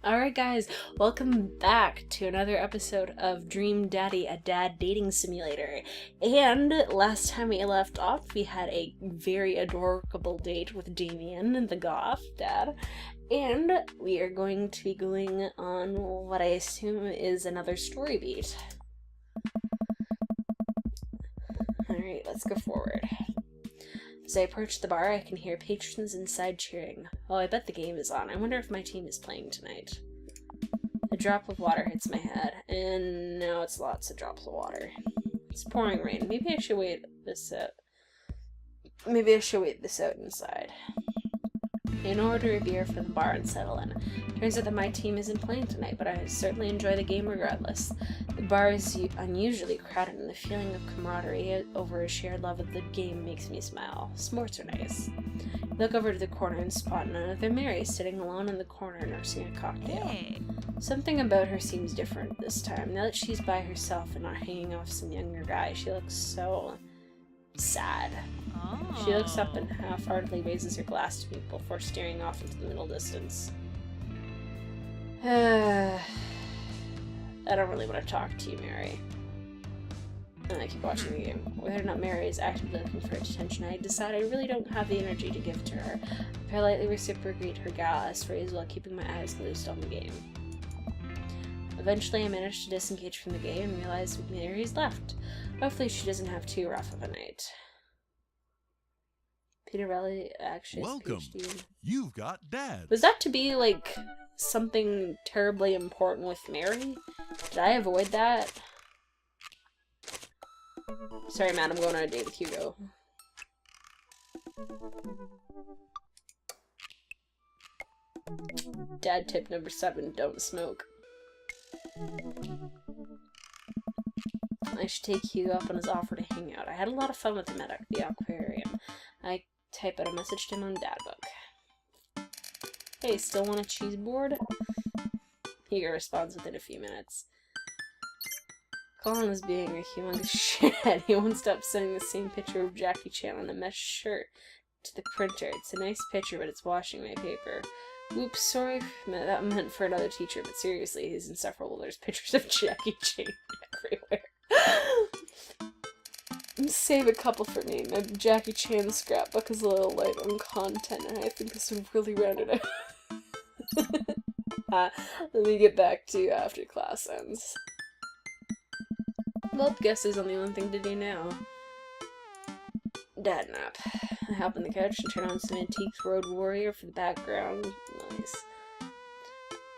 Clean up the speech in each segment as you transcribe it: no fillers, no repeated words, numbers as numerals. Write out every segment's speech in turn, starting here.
Alright guys, welcome back to another episode of Dream Daddy, a dad dating simulator. And last time we left off, we had a very adorable date with Damien, the goth dad. And we are going to be going on what I assume is another story beat. Alright, let's go forward. As I approach the bar, I can hear patrons inside cheering. Oh, I bet the game is on. I wonder if my team is playing tonight. A drop of water hits my head, and now it's lots of drops of water. It's pouring rain. Maybe I should wait this out. Maybe I should wait this out inside. I order a beer from the bar and settle in. Turns out that my team isn't playing tonight, but I certainly enjoy the game regardless. The bar is unusually crowded, and the feeling of camaraderie over a shared love of the game makes me smile. Sports are nice. I look over to the corner and spot none other Mary sitting alone in the corner nursing a cocktail. Hey. Something about her seems different this time. Now that she's by herself and not hanging off some younger guy, she looks so sad. Oh. She looks up and half-heartedly raises her glass to me before staring off into the middle distance. I don't really want to talk to you, Mary. And I keep watching the game. Whether or not Mary is actively looking for attention, I decide I really don't have the energy to give to her. I politely reciprocate her gas phrase while keeping my eyes glued on the game. Eventually, I manage to disengage from the game and realize Mary's left. Hopefully, she doesn't have too rough of a night. Peterelli actually has Welcome. PhD. You've got Dad. Was that to be, like, something terribly important with Mary? Did I avoid that? Sorry, man, I'm going on a date with Hugo. Dad tip number 7, don't smoke. I should take Hugo up on his offer to hang out. I had a lot of fun with him at the aquarium. I type out a message to him on Dadbook. Hey, still want a cheese board? Hugo responds within a few minutes. Colin is being a humongous shit. He won't stop sending the same picture of Jackie Chan on a mesh shirt to the printer. It's a nice picture, but it's washing my paper. Oops, sorry, that meant for another teacher, but seriously, he's insufferable. There's pictures of Jackie Chan everywhere. Save a couple for me. My Jackie Chan scrapbook is a little light on content, and I think this would really round it out. Let me get back to you after class ends. Well, guess there's only one thing to do now. Dad nap. I hop on the couch and turn on some Antiques Road Warrior for the background noise.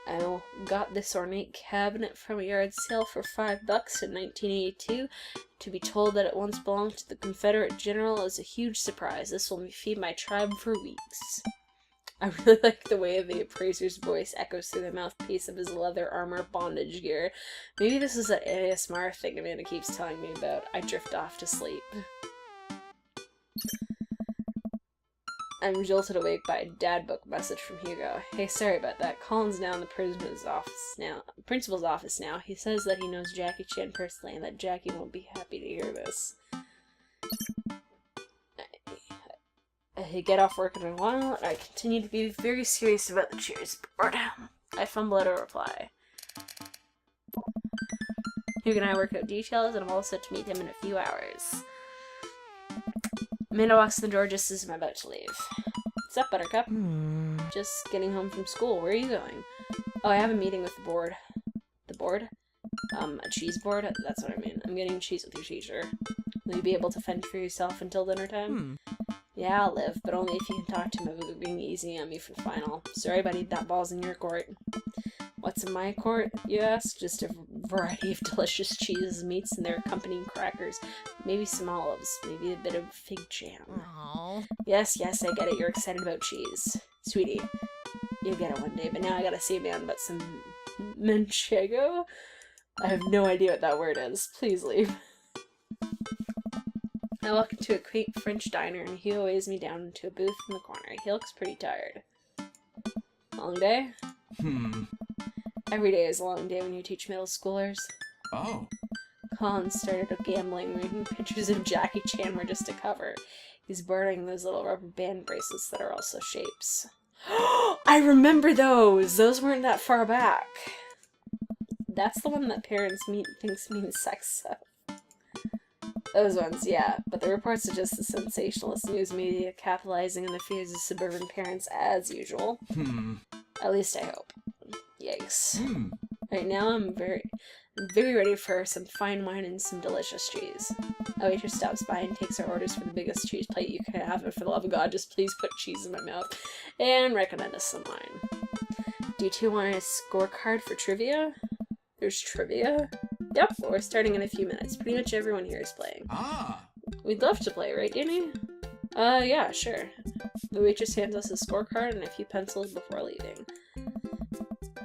I got this ornate cabinet from a yard sale for $5 in 1982. To be told that it once belonged to the Confederate general is a huge surprise. This will feed my tribe for weeks. I really like the way the appraiser's voice echoes through the mouthpiece of his leather armor bondage gear. Maybe this is that ASMR thing Amanda keeps telling me about. I drift off to sleep. I'm jolted awake by a Dadbook message from Hugo. Hey, sorry about that. Colin's now in the principal's office now. He says that he knows Jackie Chan personally and that Jackie won't be happy to hear this. I get off work in a while, and I continue to be very serious about the cheers board. I fumble out a reply. Hugo and I work out details, and I'm all set to meet him in a few hours. Amanda walks in the door just as I'm about to leave. What's up, Buttercup? Just getting home from school. Where are you going? Oh, I have a meeting with the board. The board? A cheese board? That's what I mean. I'm getting cheese with your teacher. Will you be able to fend for yourself until dinner time? Yeah, I'll live, but only if you can talk to him about being easy on me for the final. Sorry, buddy, that ball's in your court. What's in my court, you ask? Just a variety of delicious cheeses, meats, and their accompanying crackers. Maybe some olives. Maybe a bit of fig jam. Aww. Yes, I get it. You're excited about cheese. Sweetie, you'll get it one day, but now I gotta see a man about some manchego? I have no idea what that word is. Please leave. I walk into a quaint French diner, and Hugo weighs me down into a booth in the corner. He looks pretty tired. Long day? Every day is a long day when you teach middle schoolers. Oh. Colin started gambling, reading pictures of Jackie Chan were just a cover. He's burning those little rubber band bracelets that are also shapes. I remember those! Those weren't that far back. That's the one that parents thinks means sex stuff. Those ones, yeah. But the reports are just the sensationalist news media capitalizing on the fears of suburban parents as usual. At least I hope. Yikes. Right now I'm very ready for some fine wine and some delicious cheese. A waitress stops by and takes our orders for the biggest cheese plate you can have, and for the love of God, just please put cheese in my mouth. And recommend us some wine. Do you two want a scorecard for trivia? There's trivia? Yep, we're starting in a few minutes. Pretty much everyone here is playing. We'd love to play, right, Danny? Yeah, sure. The waitress hands us a scorecard and a few pencils before leaving.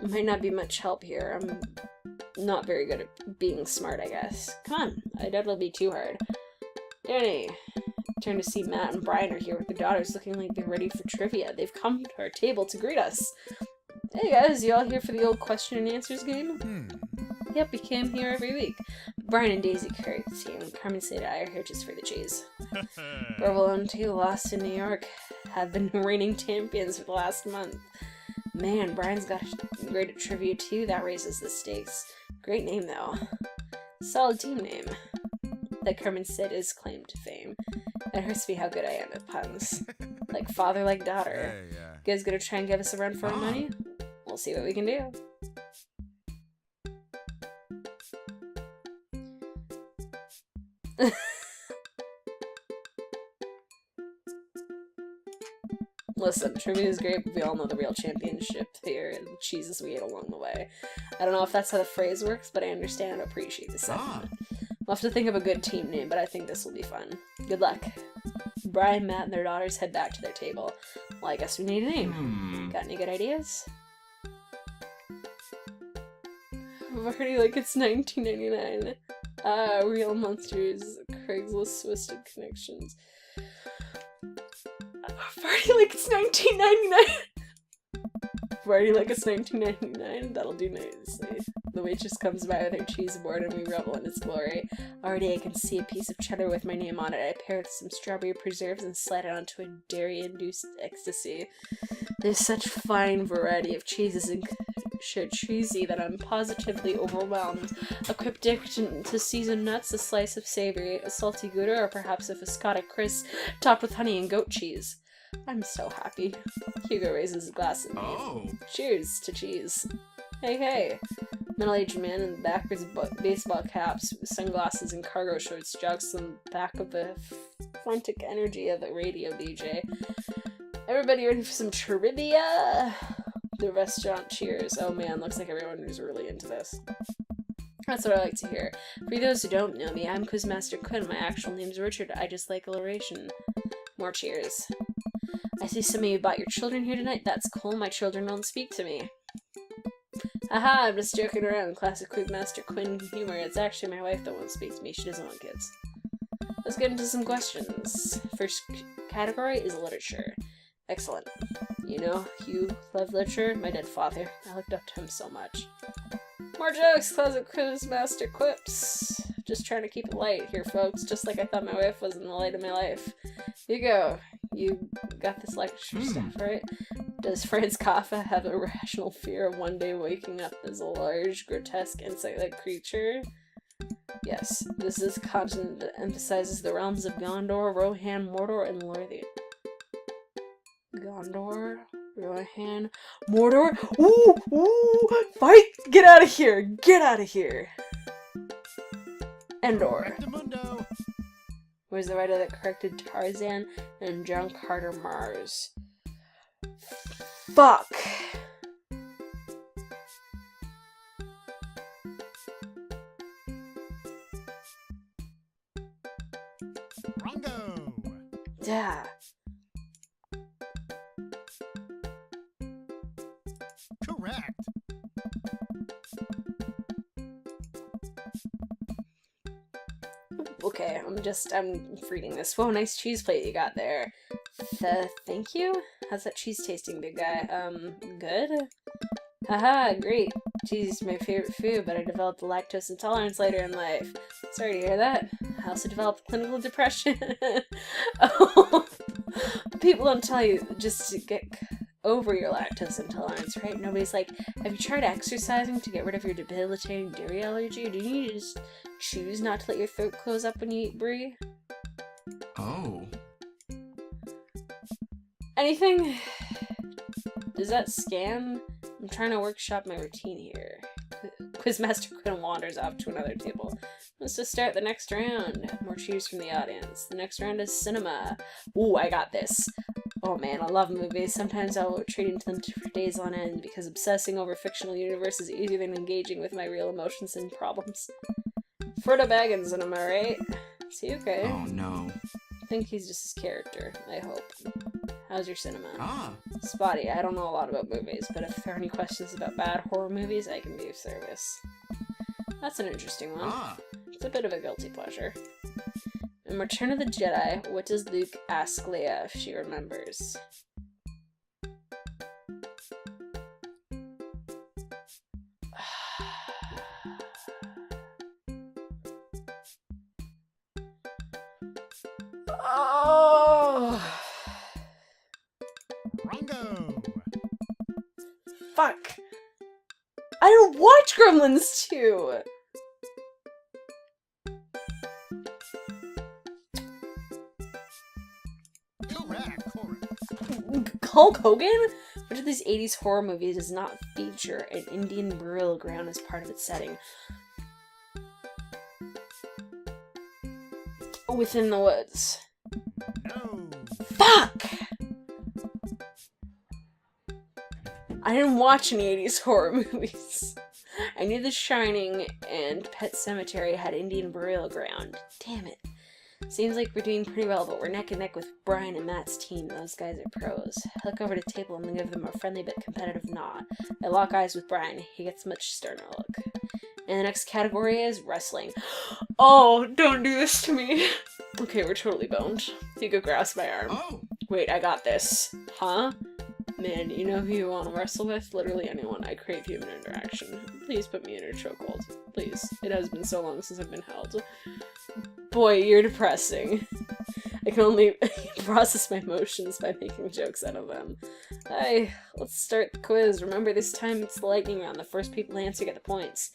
Might not be much help here. I'm not very good at being smart, I guess. Come on, I doubt it'll be too hard. Danny, turn to see Matt and Brian are here with their daughters, looking like they're ready for trivia. They've come to our table to greet us. Hey guys, you all here for the old question and answers game? Yep, we came here every week. Brian and Daisy carry the team, and Carmen said I are here just for the cheese. Provolone 2 lost in New York. Have been reigning champions for the last month. Man, Brian's got great at trivia too. That raises the stakes. Great name though. Solid team name. That Carmen said is claim to fame. It hurts me how good I am at puns. Like father, like daughter. Hey, You guys gonna try and give us a run for our money? We'll see what we can do. Listen, trivia is great, but we all know the real championship here and the cheeses we ate along the way. I don't know if that's how the phrase works, but I understand and appreciate the sentiment. We'll have to think of a good team name, but I think this will be fun. Good luck. Brian, Matt, and their daughters head back to their table. Well, I guess we need a name. Got any good ideas? Party like it's 1999. Real monsters, Craigslist twisted connections. Party like it's 1999! Party like it's 1999? That'll do nicely. The waitress comes by with her cheese board and we revel in its glory. Already I can see a piece of cheddar with my name on it. I pair it with some strawberry preserves and slide it onto a dairy-induced ecstasy. There's such fine variety of cheeses and cheesy that I'm positively overwhelmed. A cryptic to seasoned nuts, a slice of savory, a salty gouda, or perhaps a Foscata crisp topped with honey and goat cheese. I'm so happy. Hugo raises his glass at me. Cheers to cheese. Hey, hey. Middle-aged man in the backwards baseball caps, sunglasses, and cargo shorts jogs on the back of the frantic energy of a radio DJ. Everybody ready for some trivia? The restaurant cheers. Oh man, looks like everyone is really into this. That's what I like to hear. For those who don't know me, I'm Quizmaster Quinn. My actual name's Richard. I just like alliteration. More cheers. I see some of you brought your children here tonight. That's cool. My children don't speak to me. Haha, I'm just joking around. Classic Quizmaster Quinn humor. It's actually my wife that won't speak to me. She doesn't want kids. Let's get into some questions. First category is literature. Excellent. You know, you love literature? My dead father. I looked up to him so much. More jokes! Classic Quizmaster quips. Just trying to keep it light here, folks. Just like I thought my wife was in the light of my life. Hugo, you got this lecture stuff, right? Does Franz Kafka have a rational fear of one day waking up as a large, grotesque, insect-like creature? Yes. This is a continent that emphasizes the realms of Gondor, Rohan, Mordor, and Lothian. Gondor, Rohan, Mordor. Ooh, ooh, fight! Get out of here! Get out of here! Endor. Where's the writer that corrected Tarzan and John Carter Mars? Fuck! Rongo. Yeah. Correct. Okay, I'm reading this. Whoa, nice cheese plate you got there. Thank you? How's that cheese tasting, big guy? Good? Haha, great. Cheese is my favorite food, but I developed lactose intolerance later in life. Sorry to hear that. I also developed clinical depression. Oh, people don't tell you just to get over your lactose intolerance, right? Nobody's like, have you tried exercising to get rid of your debilitating dairy allergy? Or do you just choose not to let your throat close up when you eat brie? Oh. Anything? Does that scan? I'm trying to workshop my routine here. Quizmaster Quinn wanders off to another table. Let's just start the next round. More cheers from the audience. The next round is cinema. Ooh, I got this. Oh man, I love movies. Sometimes I'll retreat into them for days on end because obsessing over fictional universe is easier than engaging with my real emotions and problems. Frodo Baggins, am I right? Is he okay? Oh no. I think he's just his character, I hope. How's your cinema? Ah. Spotty, I don't know a lot about movies, but if there are any questions about bad horror movies, I can be of service. That's an interesting one. Ah. It's a bit of a guilty pleasure. In Return of the Jedi, what does Luke ask Leia if she remembers? Oh! Rongo. Fuck! I don't watch Gremlins 2! Correct. Hulk Hogan? Which of these 80s horror movies does not feature an Indian burial ground as part of its setting? Within the Woods. No. Fuck! I didn't watch any 80s horror movies. I knew The Shining and Pet Sematary had Indian burial ground. Damn it. Seems like we're doing pretty well, but we're neck and neck with Brian and Matt's team. Those guys are pros. I look over to the table and give them a friendly but competitive nod. I lock eyes with Brian. He gets a much sterner look. And the next category is wrestling. Oh, don't do this to me. Okay, we're totally boned. Hugo grabs my arm. Oh. Wait, I got this. Huh? Man, you know who you want to wrestle with? Literally anyone. I crave human interaction. Please put me in a chokehold. Please. It has been so long since I've been held. Boy, you're depressing. I can only process my emotions by making jokes out of them. Let's start the quiz. Remember, this time it's the lightning round. The first people to answer get the points.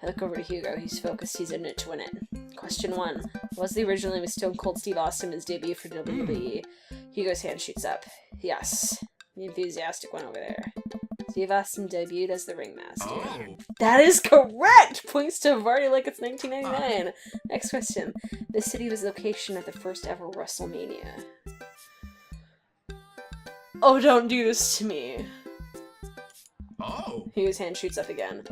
I look over to Hugo. He's focused. He's in it to win it. Question 1. Was the original name of Stone Cold Steve Austin his debut for WWE? Hugo's hand shoots up. Yes. The enthusiastic one over there. Steve Austin debuted as the ringmaster. Oh. That is correct! Points to Vardy like it's 1999. Next question. This city was the location of the first ever WrestleMania. Oh, don't do this to me. Oh. Hugo's hand shoots up again.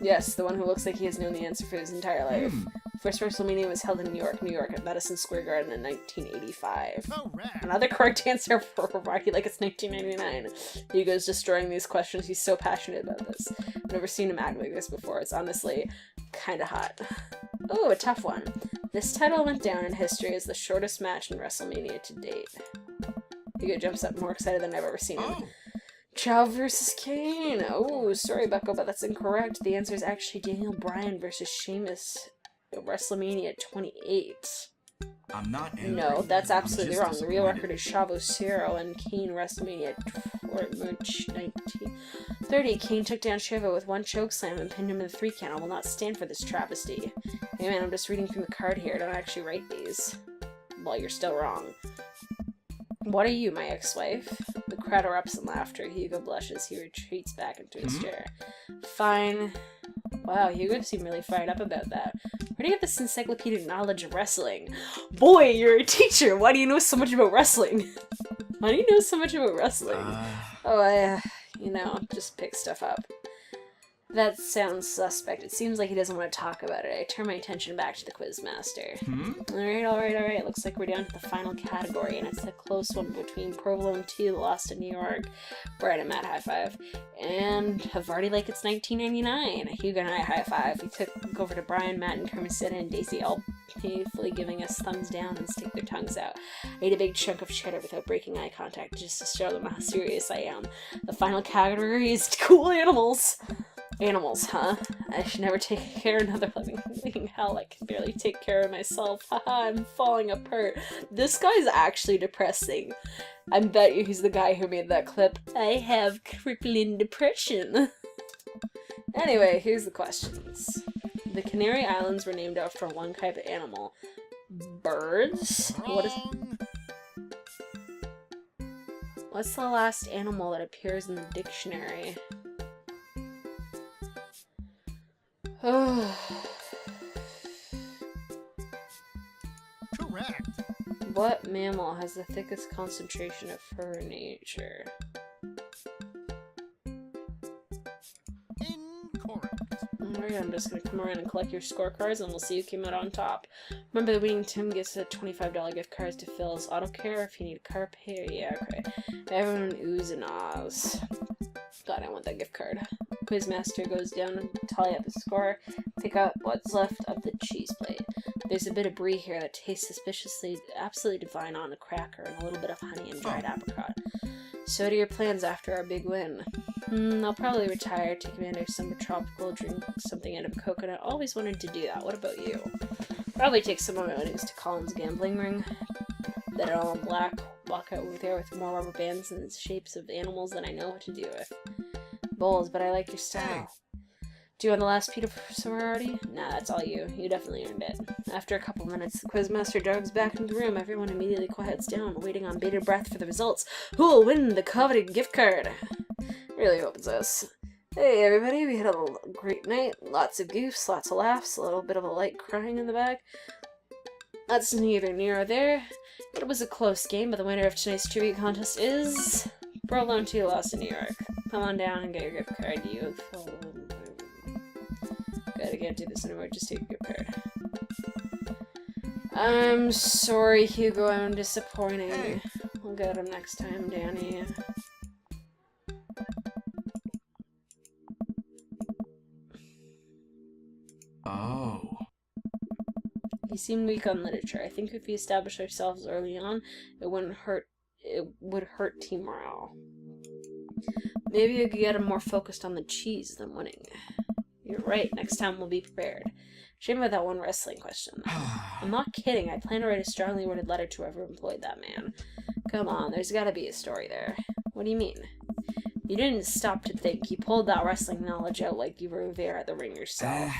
Yes, the one who looks like he has known the answer for his entire life. First WrestleMania was held in New York, at Madison Square Garden in 1985. Correct. Another correct answer for Rocky like it's 1999. Hugo's destroying these questions. He's so passionate about this. I've never seen him act like this before. It's honestly kinda hot. Oh, a tough one. This title went down in history as the shortest match in WrestleMania to date. Hugo jumps up more excited than I've ever seen him. Oh. Chow versus Kane. Oh, sorry, Bucko, but that's incorrect. The answer is actually Daniel Bryan versus Sheamus at WrestleMania 28. I'm not angry. No, that's I'm absolutely just wrong. The real disappointed. record is Chavo Cero and Kane WrestleMania March 1930. Kane took down Chavo with one chokeslam and pinned him in the 3 count. I will not stand for this travesty. Hey man, I'm just reading from the card here. I don't actually write these. Well, you're still wrong. What are you, my ex-wife? The crowd erupts in laughter. Hugo blushes. He retreats back into his chair. Fine. Wow, Hugo seemed really fired up about that. Where do you get this encyclopedic knowledge of wrestling? Boy, you're a teacher! Why do you know so much about wrestling? Why do you know so much about wrestling? Oh, I, just pick stuff up. That sounds suspect. It seems like he doesn't want to talk about it. I turn my attention back to the Quizmaster. Alright. Looks like we're down to the final category, and it's a close one between Provolone 2, Lost in New York, Brian and Matt high five, and Havarti like it's 1999. Hugo and I high five. We took over to Brian, Matt, and Kermit and Daisy, all painfully giving us thumbs down and stick their tongues out. I ate a big chunk of cheddar without breaking eye contact, just to show them how serious I am. The final category is cool animals. Animals, huh? I should never take care of another living being. Hell, I can barely take care of myself. Haha, I'm falling apart. This guy's actually depressing. I bet you he's the guy who made that clip. I have crippling depression. Anyway, here's the questions. The Canary Islands were named after one type of animal. Birds? Wrong. What's the last animal that appears in the dictionary? Correct. What mammal has the thickest concentration of fur in nature? Incorrect. Alright, I'm just gonna come around and collect your scorecards and we'll see who came out on top. Remember, the winning team gets a $25 gift card to Phil's Auto Care if you need a car repair. Yeah, okay. Everyone oohs and ahs. God, I want that gift card. Quizmaster goes down and tally up the score. Pick out what's left of the cheese plate. There's a bit of brie here that tastes suspiciously absolutely divine on a cracker and a little bit of honey and dried apricot. So what are your plans after our big win? I'll probably retire, take advantage of summer tropical, drink something out of a coconut. Always wanted to do that. What about you? Probably take some of my winnings to Colin's gambling ring. Bet it all in black. Walk out there with more rubber bands in the shapes of animals than I know what to do with. Bowls, but I like your style. Do you want the last Peter sorority? Nah, that's all you. You definitely earned it. After a couple minutes, the quizmaster jogs back into the room. Everyone immediately quiets down, waiting on bated breath for the results. Who will win the coveted gift card? Really hope it's us. Hey everybody, we had a great night. Lots of goofs, lots of laughs, a little bit of a light crying in the back. That's neither near or there. It was a close game, but the winner of tonight's trivia contest is... Provolone 2 lost in New York. Come on down and get your gift card, you... Good, I can't do this anymore, just take your gift card. I'm sorry, Hugo, I'm disappointing. Hey. We'll get him next time, Danny. Oh. You seem weak on literature. I think if we establish ourselves early on, it would hurt team morale. Maybe you could get him more focused on the cheese than winning. You're right, next time we'll be prepared. Shame about that one wrestling question. I'm not kidding, I plan to write a strongly worded letter to whoever employed that man. Come on, there's gotta be a story there. What do you mean? You didn't stop to think, you pulled that wrestling knowledge out like you were there at the ring yourself.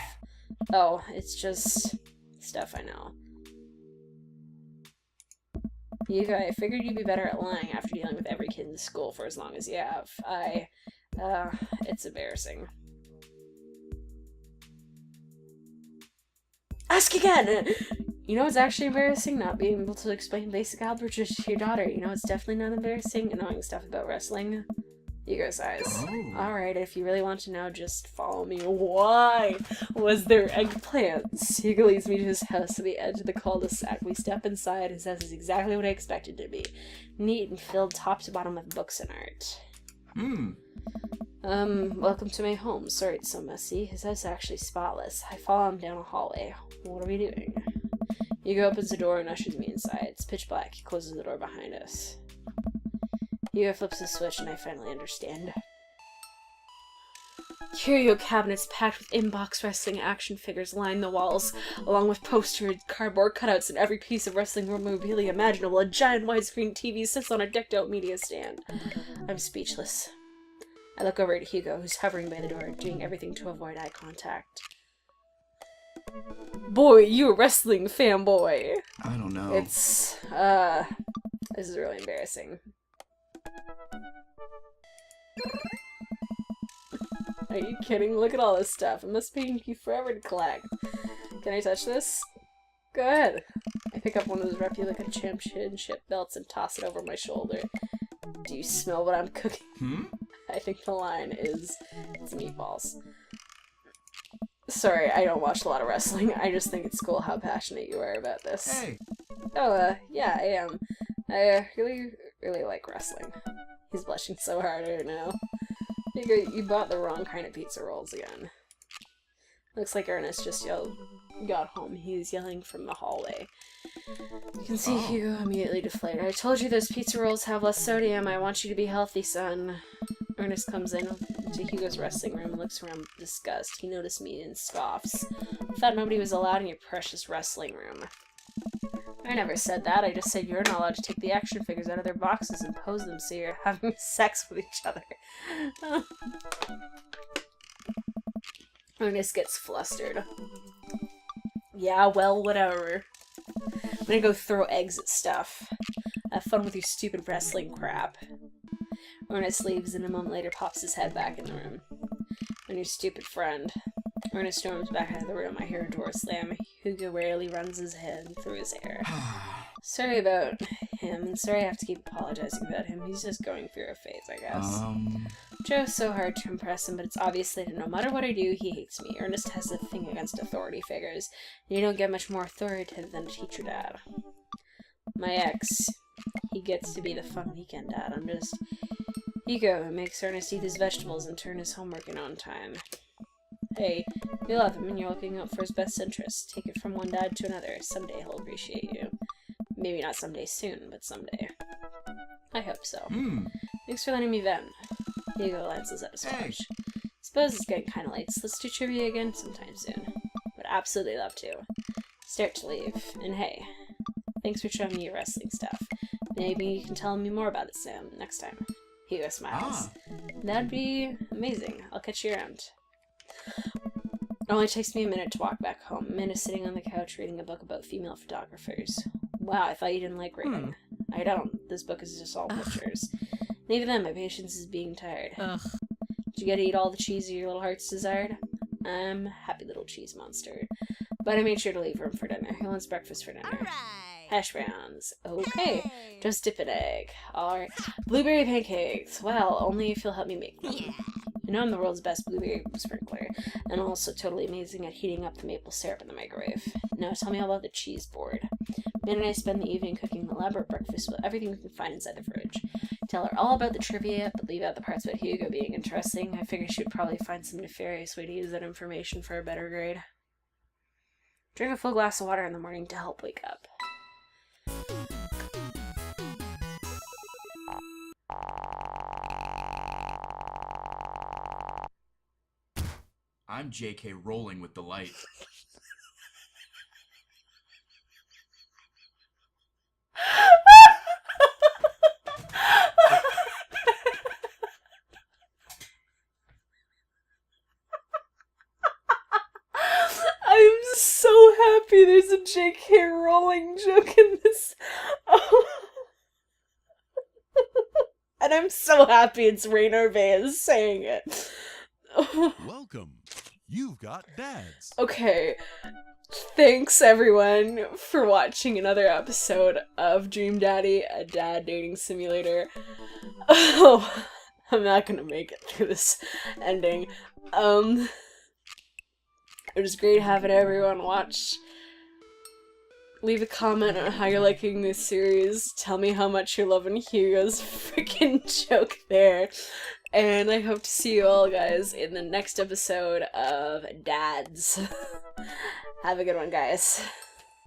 Oh, it's just... stuff I know. Hugo, I figured you'd be better at lying after dealing with every kid in school for as long as you have. It's embarrassing. Ask again! You know what's actually embarrassing? Not being able to explain basic algebra to your daughter. You know what's definitely not embarrassing? Knowing stuff about wrestling. Hugo sighs. Oh. Alright, if you really want to know, just follow me. Why was there eggplants? Hugo leads me to his house to the edge of the cul-de-sac. We step inside. His house is exactly what I expected it to be. Neat and filled top to bottom with books and art. Welcome to my home. Sorry it's so messy. His house is actually spotless. I follow him down a hallway. What are we doing? Hugo opens the door and ushers me inside. It's pitch black. He closes the door behind us. Hugo flips the switch and I finally understand. Curio cabinets packed with inbox wrestling action figures line the walls, along with postered cardboard cutouts in every piece of wrestling memorabilia imaginable. A giant widescreen TV sits on a decked-out media stand. I'm speechless. I look over at Hugo, who's hovering by the door, doing everything to avoid eye contact. Boy, you a wrestling fanboy! I don't know. It's, this is really embarrassing. Are you kidding? Look at all this stuff. It must take you forever to collect. Can I touch this? Go ahead. I pick up one of those replica championship belts and toss it over my shoulder. Do you smell what I'm cooking? I think the line is, it's meatballs. Sorry, I don't watch a lot of wrestling. I just think it's cool how passionate you are about this. Hey. Oh, yeah, I am. I really like wrestling. He's blushing so hard right now. You bought the wrong kind of pizza rolls again. Looks like Ernest just got home. He's yelling from the hallway. You can see Hugo immediately deflated. I told you those pizza rolls have less sodium. I want you to be healthy, son. Ernest comes in to Hugo's wrestling room and looks around with disgust. He noticed me and scoffs. I thought nobody was allowed in your precious wrestling room. I never said that. I just said you're not allowed to take the action figures out of their boxes and pose them so you're having sex with each other. Ernest gets flustered. Yeah, well, whatever. I'm gonna go throw eggs at stuff. Have fun with your stupid wrestling crap. Ernest leaves and a moment later pops his head back in the room. And your stupid friend. Ernest storms back out of the room. I hear a door slam. Hugo rarely runs his hand through his hair. Sorry about him, and sorry I have to keep apologizing about him. He's just going through a phase, I guess. Joe's so hard to impress him, but it's obvious that no matter what I do, he hates me. Ernest has a thing against authority figures. You don't get much more authoritative than a teacher dad. My ex, he gets to be the fun weekend dad. I'm just... Hugo makes Ernest eat his vegetables and turn his homework in on time. Hey, you love him and you're looking out for his best interests. Take it from one dad to another. Someday he'll appreciate you. Maybe not someday soon, but someday. I hope so. Thanks for letting me vent. Hugo glances at his watch. Suppose it's getting kind of late, so let's do trivia again sometime soon. Would absolutely love to. Start to leave. And hey, thanks for showing me your wrestling stuff. Maybe you can tell me more about it next time. Hugo smiles. That'd be amazing. I'll catch you around. It only takes me a minute to walk back home. Min is sitting on the couch reading a book about female photographers. Wow, I thought you didn't like reading. I don't. This book is just all pictures. And even then, my patience is being tired. Did you get to eat all the cheese your little heart's desired? I'm a happy little cheese monster. But I made sure to leave room for dinner. Who wants breakfast for dinner? Alright. Hash browns. Okay. Just dip an egg. Alright. Blueberry pancakes. Well, only if you'll help me make them. Yeah. I know I'm the world's best blueberry sprinkler, and I'm also totally amazing at heating up the maple syrup in the microwave. Now tell me all about the cheese board. Min and I spend the evening cooking an elaborate breakfast with everything we can find inside the fridge. Tell her all about the trivia, but leave out the parts about Hugo being interesting. I figure she would probably find some nefarious way to use that information for a better grade. Drink a full glass of water in the morning to help wake up. I'm JK rolling with the light. I'm so happy there's a JK Rowling joke in this. And I'm so happy it's Rainer Vez saying it. Welcome. You've got dads. Okay, thanks everyone for watching another episode of Dream Daddy, a dad dating simulator. Oh, I'm not gonna make it through this ending. It was great having everyone watch. Leave a comment on how you're liking this series. Tell me how much you're loving Hugo's freaking joke there. And I hope to see you all guys in the next episode of Dads. Have a good one, guys.